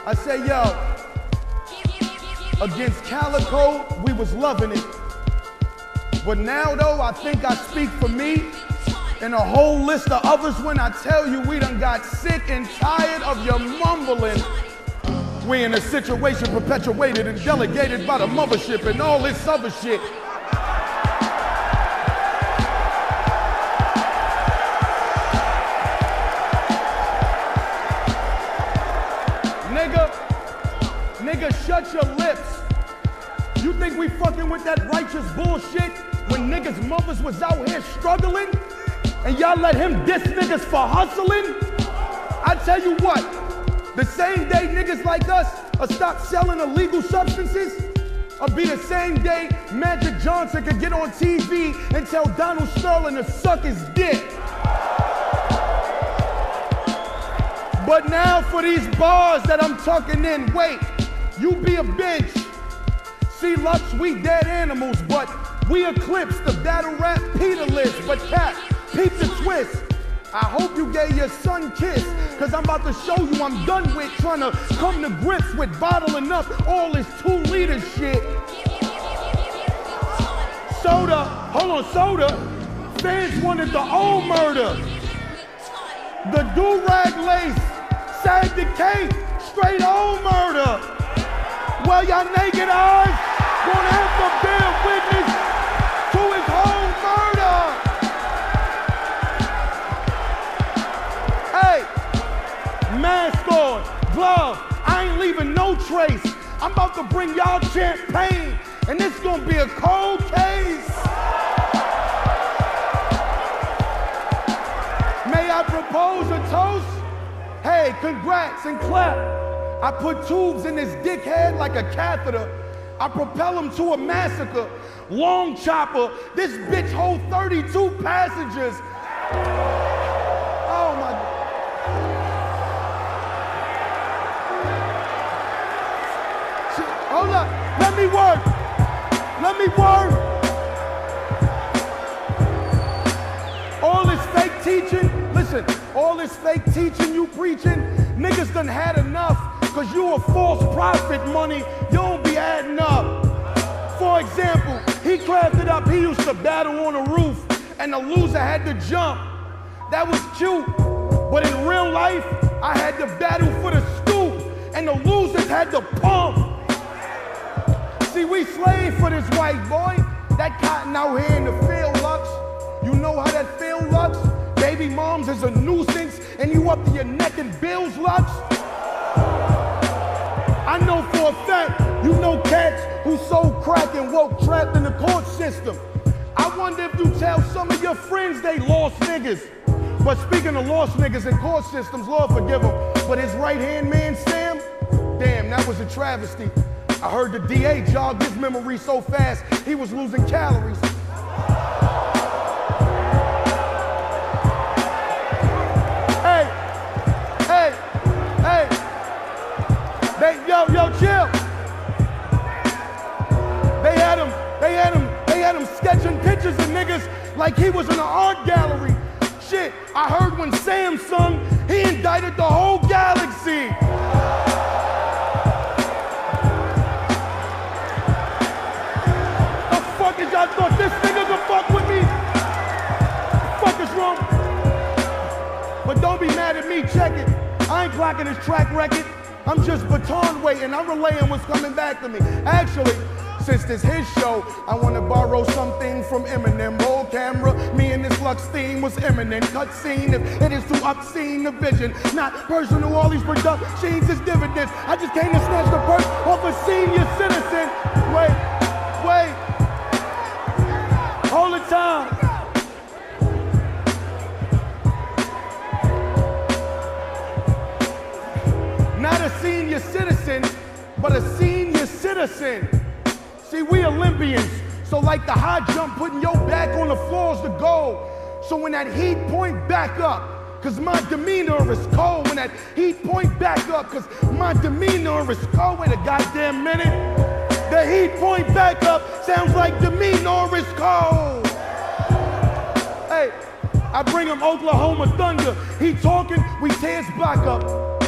I say, yo, against Calico, we was loving it. But now though, I think I speak for me and a whole list of others when I tell you we done got sick and tired of your mumbling. We in a situation perpetuated and delegated by the mothership and all this other shit. Nigga, shut your lips. You think we fucking with that righteous bullshit when niggas' mothers was out here struggling? And y'all let him diss niggas for hustling? I tell you what, the same day niggas like us will stop selling illegal substances, or be the same day Magic Johnson could get on TV and tell Donald Sterling to suck his dick. But now for these bars that I'm tucking in, wait, you be a bitch. See, Lux, we dead animals, but we eclipse the battle rap Peter list. But Cat, peep the twist. I hope you gave your son kiss, cause I'm about to show you I'm done with trying to come to grips with bottling up all this 2 liter shit. Soda, hold on, Soda. Fans wanted the old murder. The do-rag lace, sag decay, straight old murder. Well, y'all naked eyes gonna have to bear witness to his whole murder. Hey, mask on, glove, I ain't leaving no trace. I'm about to bring y'all champagne, and it's gonna be a cold case. May I propose a toast? Hey, congrats and clap. I put tubes in this dickhead like a catheter. I propel him to a massacre. Long chopper, this bitch hold 32 passengers. Oh my God. Hold up, let me work. Let me work. All this fake teaching, listen, all this fake teaching you preaching, niggas done had enough. Cause you a false prophet, money, you don't be adding up. For example, he crafted up, he used to battle on a roof and the loser had to jump. That was cute, but in real life, I had to battle for the scoop and the losers had to pump. See, we slave for this white boy. That cotton out here in the field, Lux. You know how that feel, Lux? Baby moms is a nuisance and you up to your neck in bills, Lux. I know for a fact you know cats who sold crack and woke trapped in the court system. I wonder if you tell some of your friends they lost niggas. But speaking of lost niggas in court systems, Lord forgive him, but his right-hand man, Sam, damn, that was a travesty. I heard the DA jogged his memory so fast, he was losing calories. Yo, chill. They had him sketching pictures of niggas like he was in an art gallery. Shit, I heard when Sam sung, he indicted the whole galaxy. The fuck is y'all thought this nigga could fuck with me? Fuck is wrong? But don't be mad at me, check it. I ain't clocking his track record. I'm just baton waiting, I'm relaying what's coming back to me. Actually, since this his show, I wanna borrow something from Eminem. Roll camera, me and this Lux theme was imminent. Cut scene, if it is too obscene, the vision. Not personal, all these productions is dividends. I just came to snatch the purse off a senior citizen. Wait, hold the time. Not a senior citizen, but a senior citizen. See, we Olympians, so like the high jump, putting your back on the floor is the goal. So when that heat point back up, cause my demeanor is cold. When that heat point back up, cause my demeanor is cold. Wait a goddamn minute. The heat point back up sounds like demeanor is cold. Hey, I bring him Oklahoma Thunder. He talking, we tear his block up.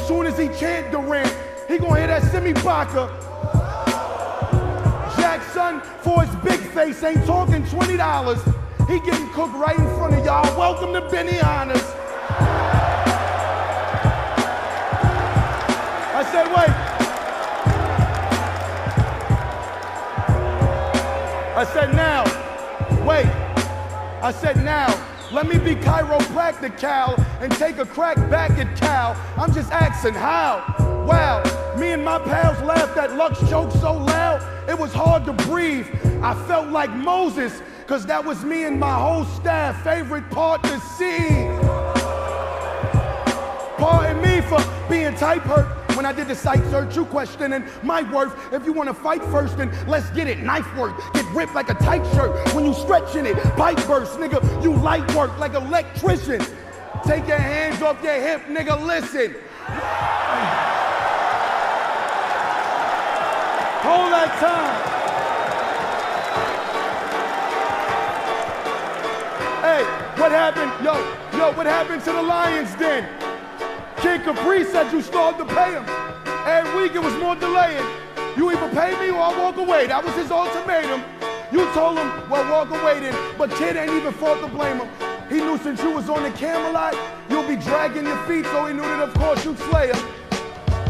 Soon as he chant Durant, he gonna hear that Simi Baka. Jack's son, for his big face, ain't talking $20. He getting cooked right in front of y'all. Welcome to Benihana's. I said, wait. I said, now. Wait. I said, now. Let me be chiropractic, Cal, and take a crack back at Cal. I'm just asking how. Wow, me and my pals laughed at Lux joke so loud, it was hard to breathe. I felt like Moses, cause that was me and my whole staff favorite part to see. Pardon me for being type hurt. When I did the site search, you questioning my worth. If you wanna fight first, then let's get it. Knife work, get ripped like a tight shirt. When you stretching it, pipe burst, nigga, you light work like electrician. Take your hands off your hip, nigga, listen. Hold that time. Hey, what happened? Yo, what happened to the Lions Den? Kid Capri said you started to pay him. Every week it was more delaying. You either pay me or I walk away. That was his ultimatum. You told him, well, walk away then. But Kid ain't even fought to blame him. He knew since you was on the Camelot, you'll be dragging your feet, so he knew that of course you'd slay him.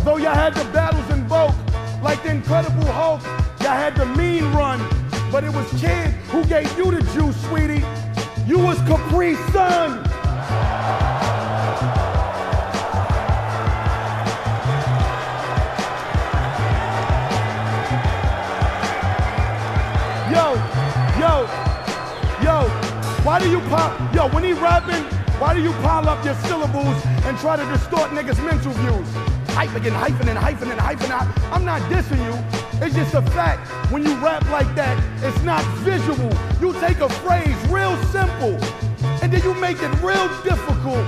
Though y'all had the battles in bulk, like the Incredible Hulk, y'all had the mean run. But it was Kid who gave you the juice, sweetie. You was Capri's son. Yo, why do you when he rapping, why do you pile up your syllables and try to distort niggas' mental views? Hyphen and hyphen and hyphen and hyphen. I'm not dissing you, it's just a fact. When you rap like that, it's not visual. You take a phrase real simple, and then you make it real difficult.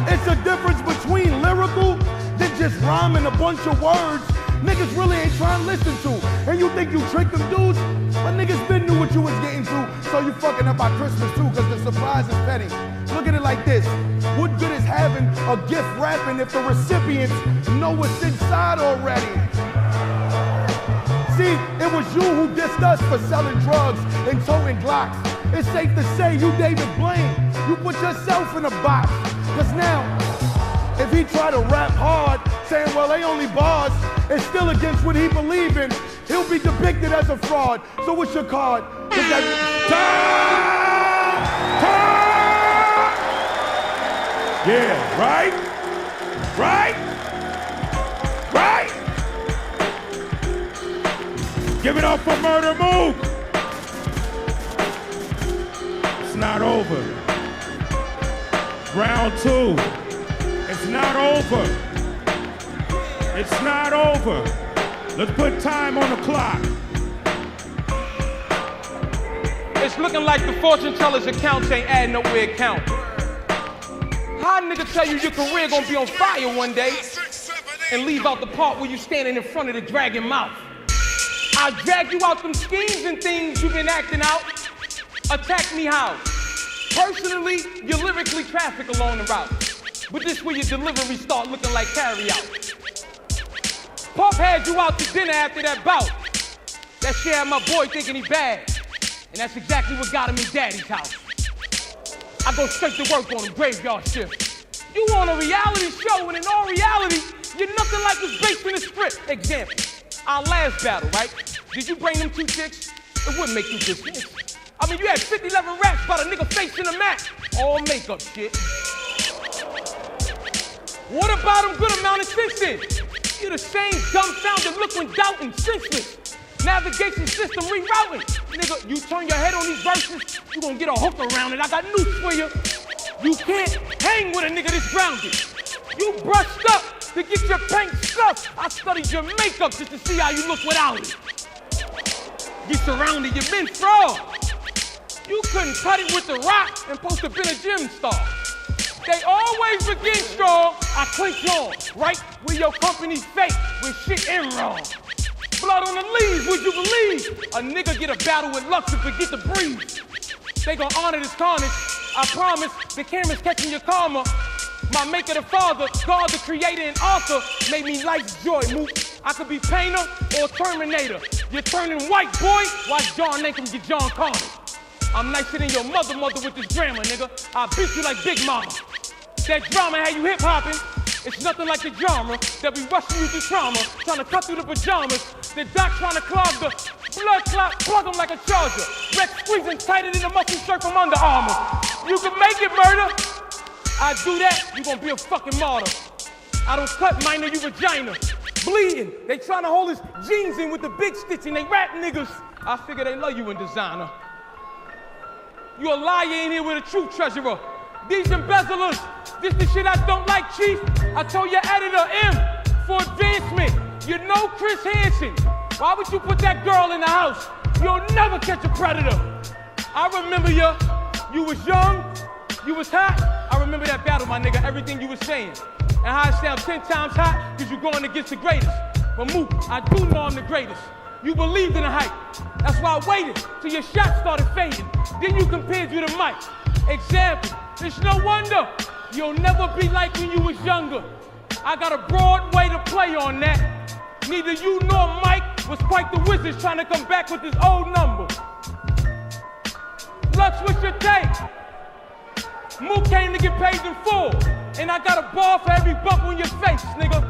It's a difference between lyrical than just rhyming a bunch of words niggas really ain't trying to listen to. And you think you tricked them dudes? But niggas been knew what you was getting to, so you fucking up our Christmas too, cause the surprise is petty. Look at it like this. What good is having a gift rapping if the recipients know what's inside already? See, it was you who dissed us for selling drugs and toting Glocks. It's safe to say you David Blaine. You put yourself in a box. Cause now, if he try to rap hard, saying, well, they only bars, it's still against what he believe in, he'll be depicted as a fraud. So what's your card? Yeah, right? Give it up for Murda Mook. It's not over. Round 2. It's not over. It's not over. Let's put time on the clock. It's looking like the fortune teller's accounts ain't adding up where it count. How a nigga tell you your career gonna be on fire one day and leave out the part where you standing in front of the dragon mouth? I'll drag you out them schemes and things you've been acting out. Attack me how? Personally, you lyrically traffic along the route. But this where your delivery start looking like carry-out. Puff had you out to dinner after that bout. That shit had my boy thinking he bad. And that's exactly what got him in daddy's house. I go straight to work on a graveyard shift. You on a reality show, and in all reality, you're nothing like was based in a script. Example, our last battle, right? Did you bring them 2 chicks? It wouldn't make you dismiss. I mean, you had 50-11 raps about a nigga facing a mat. All makeup shit. What about them good amount of senses? You're the same dumb-sounding look when doubting, senseless. Navigation system rerouting. Nigga, you turn your head on these verses, you gonna get a hook around it. I got news for you. You can't hang with a nigga that's grounded. You brushed up to get your paint stuffed. I studied your makeup just to see how you look without it. You surrounded, you've been fraud. You couldn't cut it with the rock and supposed to been a gym star. They always begin strong. I click on, right where your company's fake, with shit in wrong. Blood on the leaves, would you believe? A nigga get a battle with Lux and forget to breathe. They gon' honor this carnage. I promise, the camera's catching your karma. My maker, the father, God, the creator and author, made me life's joy, mook. I could be Painter or Terminator. You're turning white, boy. Watch John Nankam get John Carter. I'm nicer than your mother with this grammar, nigga. I beat you like Big Mama. That drama had you hip-hopping. It's nothing like the genre that be rushing you through trauma, trying to cut through the pajamas. The doc trying to clog the blood clot, plug them like a charger. Rex squeezing tighter than a muscle shirt from Under Armour. You can make it, murder. I do that, you gonna be a fucking martyr. I don't cut minor, you vagina. Bleeding, they trying to hold his jeans in with the big stitching, they rap niggas. I figure they love you in designer. You a liar in here with a true treasurer. These embezzlers, this the shit I don't like, chief. I told your editor, M, for advancement. You know Chris Hansen. Why would you put that girl in the house? You'll never catch a predator. I remember you was young, you was hot. I remember that battle, my nigga, everything you was saying. And how it sound 10 times hot, cause you going against the greatest. But Mook, I do know I'm the greatest. You believed in the hype. That's why I waited till your shots started fading. Then you compared you to Mike. Example, it's no wonder you'll never be like when you was younger. I got a broad way to play on that. Neither you nor Mike was quite the wizards trying to come back with this old number. Lux, what's your take? Mook came to get paid in full, and I got a bar for every bump on your face, nigga.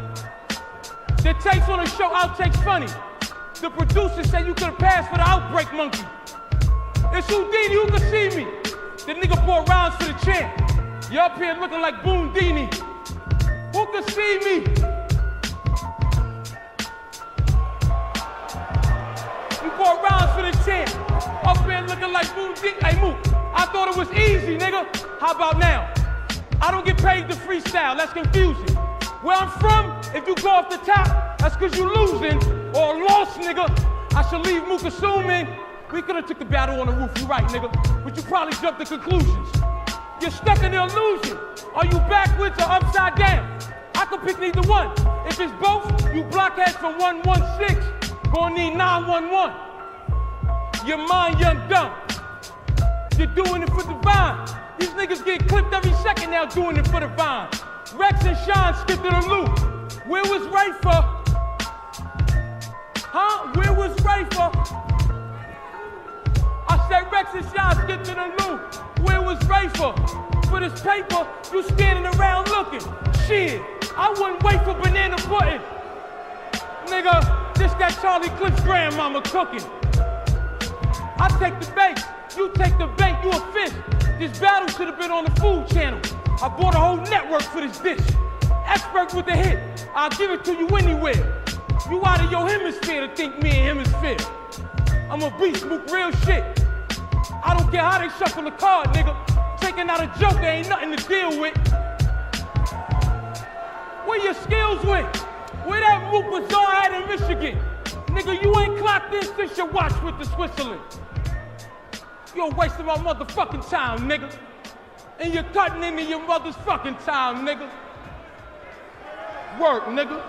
The takes on the show outtakes funny. The producer said you could've passed for the outbreak monkey. It's Houdini who can see me. The nigga bought rounds for the champ. You up here looking like Boondini. Who can see me? You bought rounds for the champ. Up here looking like Boondini. Hey, Mook, I thought it was easy, nigga. How about now? I don't get paid to freestyle, that's confusing. Where I'm from, if you go off the top, that's cause you losing or lost, nigga. I should leave Mook assuming we could've took the battle on the roof, you right, nigga. But you probably jumped to conclusions. You're stuck in the illusion. Are you backwards or upside down? I could pick neither one. If it's both, you blockheads from 116, gonna need 911. You're mine, young dumb. You're doing it for the vine. These niggas get clipped every second now doing it for the vine. Rex and Sean skipped in a loop. Where was Rafer? Huh? Where was Rafer? I said Rex and Sean skipped in a loop. Where was Rafer? For this paper, you standing around looking. Shit, I wouldn't wait for banana pudding. Nigga, this that Charlie Cliff's grandmama cooking. I take the bait, you take the bait, you a fish. This battle should have been on the Food Channel. I bought a whole network for this dish. Expert with the hit, I'll give it to you anywhere. You out of your hemisphere to think me and him is fair. I'm a beast, Mook, real shit. I don't care how they shuffle the card, nigga. Taking out a joker ain't nothing to deal with. Where your skills went? Where that Mook Bazaar at in Michigan? Nigga, you ain't clocked this since your watch with the Switzerland. You're wasting my motherfucking time, nigga. And you're cutting into your mother's fucking time, nigga. Work, nigga.